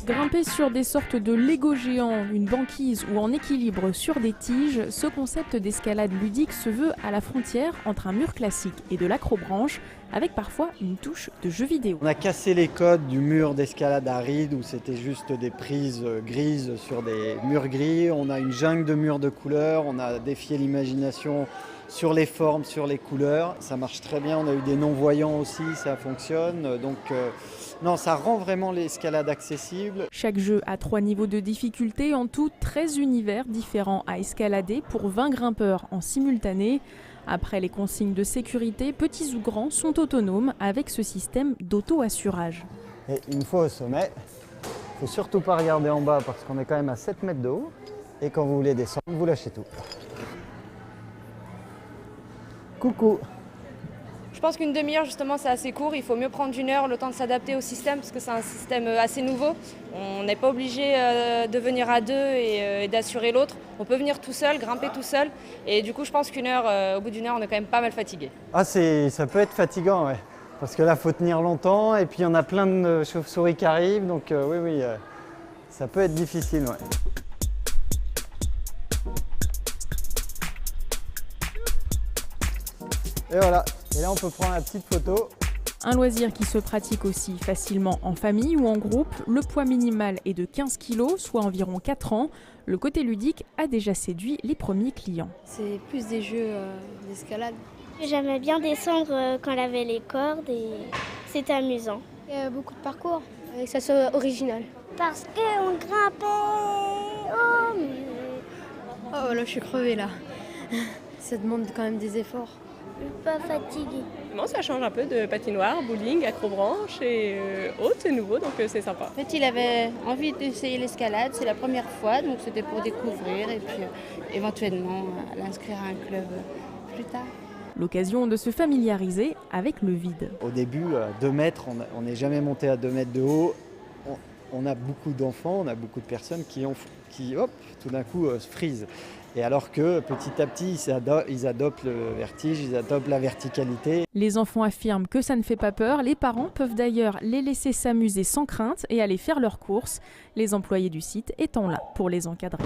Grimper sur des sortes de Lego géants, une banquise ou en équilibre sur des tiges, ce concept d'escalade ludique se veut à la frontière entre un mur classique et de l'acrobranche, avec parfois une touche de jeu vidéo. On a cassé les codes du mur d'escalade aride où c'était juste des prises grises sur des murs gris. On a une jungle de murs de couleurs, on a défié l'imagination sur les formes, sur les couleurs. Ça marche très bien, on a eu des non-voyants aussi, ça fonctionne. Donc non, ça rend vraiment l'escalade accessible. Chaque jeu a 3 niveaux de difficulté, en tout 13 univers différents à escalader pour 20 grimpeurs en simultané. Après les consignes de sécurité, petits ou grands sont autonomes avec ce système d'auto-assurage. Et une fois au sommet, il ne faut surtout pas regarder en bas parce qu'on est quand même à 7 mètres de haut. Et quand vous voulez descendre, vous lâchez tout. Coucou! Je pense qu'une demi-heure, justement, c'est assez court. Il faut mieux prendre une heure, le temps de s'adapter au système, parce que c'est un système assez nouveau. On n'est pas obligé de venir à deux et d'assurer l'autre. On peut venir tout seul, grimper tout seul. Et du coup, je pense qu'une heure, au bout d'une heure, on est quand même pas mal fatigué. Ah, ça peut être fatigant, ouais. Parce que là, il faut tenir longtemps. Et puis, on a plein de chauves-souris qui arrivent. Donc, oui, ça peut être difficile, ouais. Et voilà. Et là, on peut prendre la petite photo. Un loisir qui se pratique aussi facilement en famille ou en groupe. Le poids minimal est de 15 kg, soit environ 4 ans. Le côté ludique a déjà séduit les premiers clients. C'est plus des jeux d'escalade. J'aimais bien descendre quand il y avait les cordes et c'était amusant. Il y a beaucoup de parcours et que ça soit original. Parce qu'on grimpait au mur. Oh là, je suis crevée là. Ça demande quand même des efforts. Je suis pas fatiguée. Bon, ça change un peu de patinoire, bowling, acrobranche et autres, c'est nouveau donc c'est sympa. En fait, il avait envie d'essayer l'escalade, c'est la première fois, donc c'était pour découvrir et puis éventuellement l'inscrire à un club plus tard. L'occasion de se familiariser avec le vide. Au début, 2 mètres, on n'est jamais monté à 2 mètres de haut. On a beaucoup d'enfants, on a beaucoup de personnes qui hop, tout d'un coup, se frisent. Et alors que petit à petit, ils adoptent le vertige, ils adoptent la verticalité. Les enfants affirment que ça ne fait pas peur. Les parents peuvent d'ailleurs les laisser s'amuser sans crainte et aller faire leurs courses, les employés du site étant là pour les encadrer.